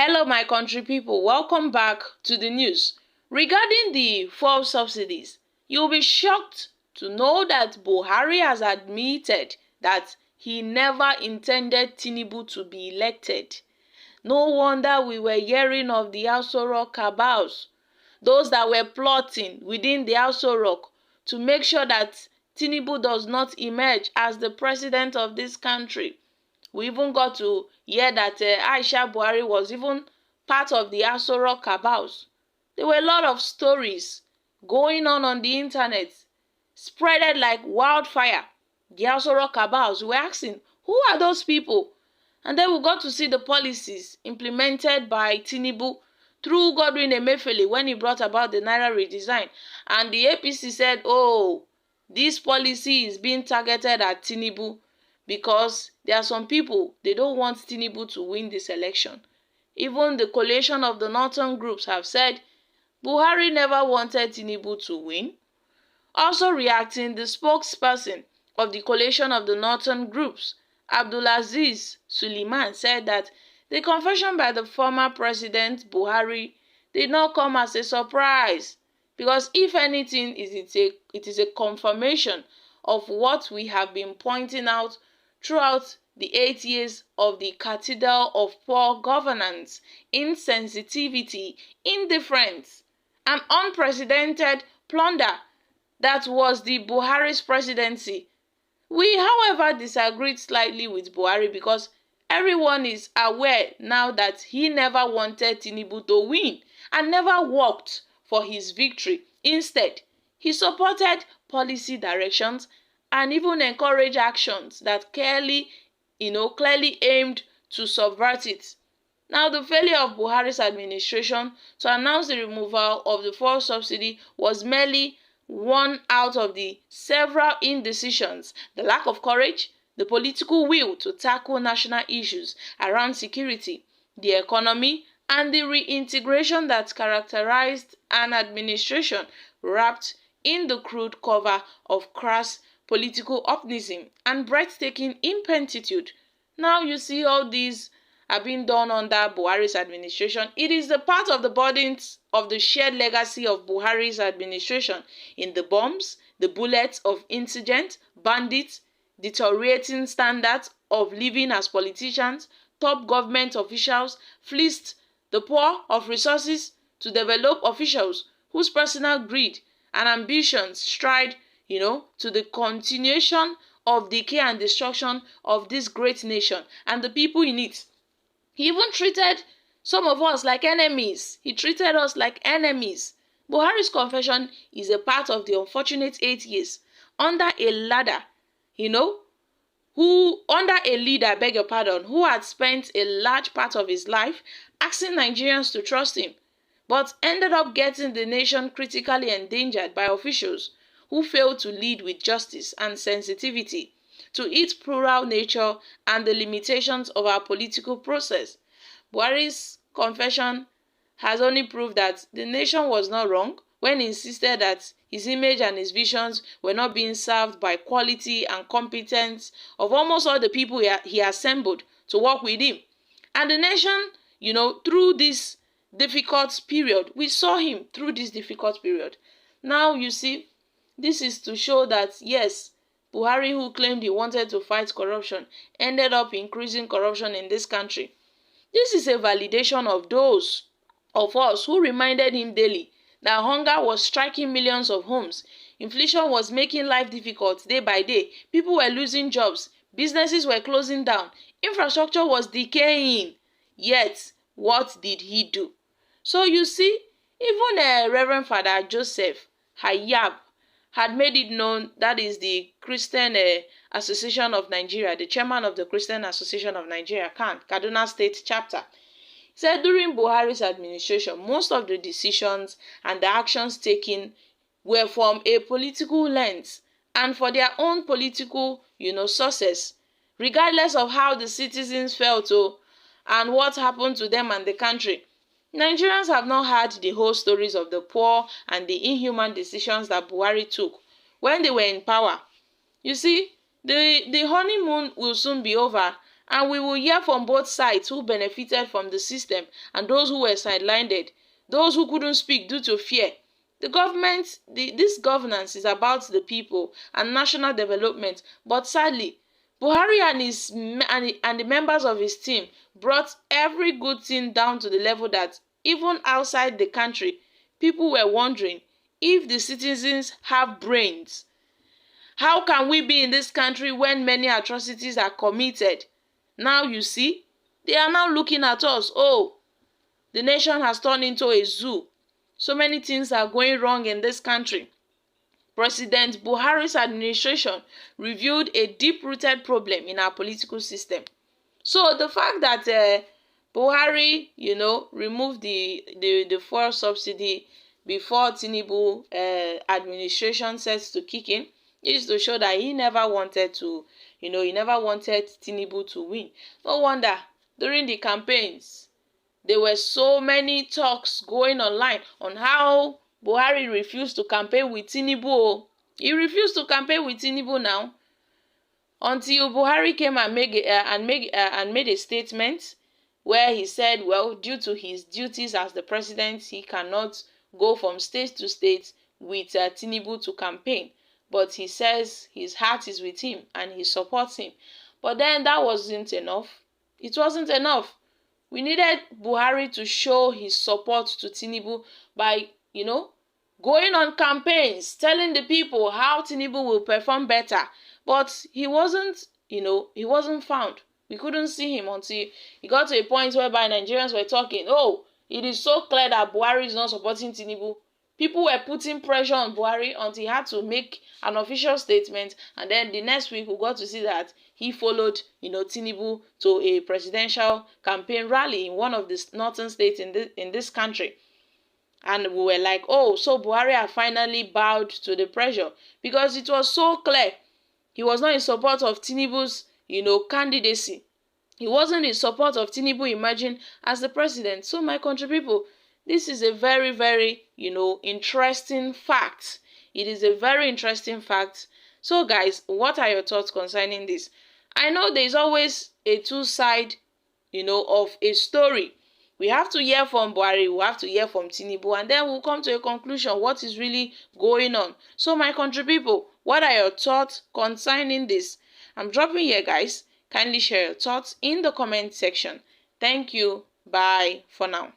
Hello my country people, welcome back to the news. Regarding the fuel subsidies, you'll be shocked to know that Buhari has admitted that he never intended Tinubu to be elected. No wonder we were hearing of the Aso Rock cabals, those that were plotting within the Aso Rock to make sure that Tinubu does not emerge as the president of this country. We even got to hear that Aisha Buhari was even part of the Aso Rock cabals. There were a lot of stories going on the internet, spreaded like wildfire. The Aso Rock cabals, we were asking, who are those people? And then we got to see the policies implemented by Tinubu through Godwin Emefiele when he brought about the Naira redesign. And the APC said, oh, this policy is being targeted at Tinubu, because there are some people, they don't want Tinubu to win this election. Even the coalition of the northern groups have said Buhari never wanted Tinubu to win. Also reacting, the spokesperson of the coalition of the northern groups, Abdulaziz Suleiman, said that the confession by the former president Buhari did not come as a surprise, because if anything, it is a confirmation of what we have been pointing out throughout the 8 years of the cathedral of poor governance, insensitivity, indifference, and unprecedented plunder that was the Buhari's presidency. We, however, disagreed slightly with Buhari because everyone is aware now that he never wanted Tinubu to win and never worked for his victory. Instead, he supported policy directions and even encouraged actions that clearly aimed to subvert it. Now, the failure of Buhari's administration to announce the removal of the fuel subsidy was merely one out of the several indecisions, the lack of courage, the political will to tackle national issues around security, the economy, and the reintegration that characterized an administration wrapped in the crude cover of crass political optimism and breathtaking ineptitude. Now you see all these are being done under Buhari's administration. It is the part of the burdens of the shared legacy of Buhari's administration in the bombs, the bullets of insurgents, bandits, deteriorating standards of living as politicians, top government officials fleeced the poor of resources to develop officials whose personal greed and ambitions stride to the continuation of decay and destruction of this great nation and the people in it. He even treated some of us like enemies. He treated us like enemies. Buhari's confession is a part of the unfortunate 8 years under a ladder, under a leader, who had spent a large part of his life asking Nigerians to trust him, but ended up getting the nation critically endangered by officials who failed to lead with justice and sensitivity to its plural nature and the limitations of our political process. Buhari's confession has only proved that the nation was not wrong when he insisted that his image and his visions were not being served by quality and competence of almost all the people he assembled to work with him. And the nation, through this difficult period, we saw him through this difficult period. Now you see, this is to show that, yes, Buhari, who claimed he wanted to fight corruption, ended up increasing corruption in this country. This is a validation of those of us who reminded him daily that hunger was striking millions of homes, inflation was making life difficult day by day, people were losing jobs, businesses were closing down, infrastructure was decaying. Yet, what did he do? So you see, even Reverend Father Joseph Hayab had made it known, that is the Christian Association of Nigeria, the chairman of the Christian Association of Nigeria, Kaduna State chapter, said during Buhari's administration, most of the decisions and the actions taken were from a political lens and for their own political, success, regardless of how the citizens felt and what happened to them and the country. Nigerians have not heard the whole stories of the poor and the inhuman decisions that Buhari took when they were in power. You see, the honeymoon will soon be over, And we will hear from both sides who benefited from the system and those who were sidelined, those who couldn't speak due to fear. The government, this governance is about the people and national development. But sadly, Buhari and the members of his team brought every good thing down to the level that even outside the country, people were wondering if the citizens have brains. How can we be in this country when many atrocities are committed? Now you see, they are now looking at us. Oh, the nation has turned into a zoo. So many things are going wrong in this country. President Buhari's administration revealed a deep-rooted problem in our political system. So the fact that Buhari, removed the fuel subsidy before Tinubu administration sets to kick in is to show that he never wanted to, he never wanted Tinubu to win. No wonder during the campaigns, there were so many talks going online on how Buhari refused to campaign with Tinubu. He refused to campaign with Tinubu now until Buhari came and made a statement where he said, well, due to his duties as the president, he cannot go from state to state with Tinubu to campaign. But he says his heart is with him and he supports him. But then that wasn't enough. It wasn't enough. We needed Buhari to show his support to Tinubu by, going on campaigns, telling the people how Tinubu will perform better. But he wasn't found. We couldn't see him until he got to a point whereby Nigerians were talking, oh, it is so clear that Buhari is not supporting Tinubu. People were putting pressure on Buhari until he had to make an official statement, and then the next week we got to see that he followed, Tinubu to a presidential campaign rally in one of the northern states in this country. And we were like, oh, so Buhari had finally bowed to the pressure, because it was so clear he was not in support of Tinubu's, candidacy. He wasn't in support of Tinubu emerging as the president. So my country people, this is a very, very, interesting fact. It is a very interesting fact. So guys, what are your thoughts concerning this? I know there's always a two-side, of a story. We have to hear from Buhari, we have to hear from Tinubu, and then we'll come to a conclusion what is really going on. So my country people, what are your thoughts concerning this? I'm dropping here, guys. Kindly share your thoughts in the comment section. Thank you. Bye for now.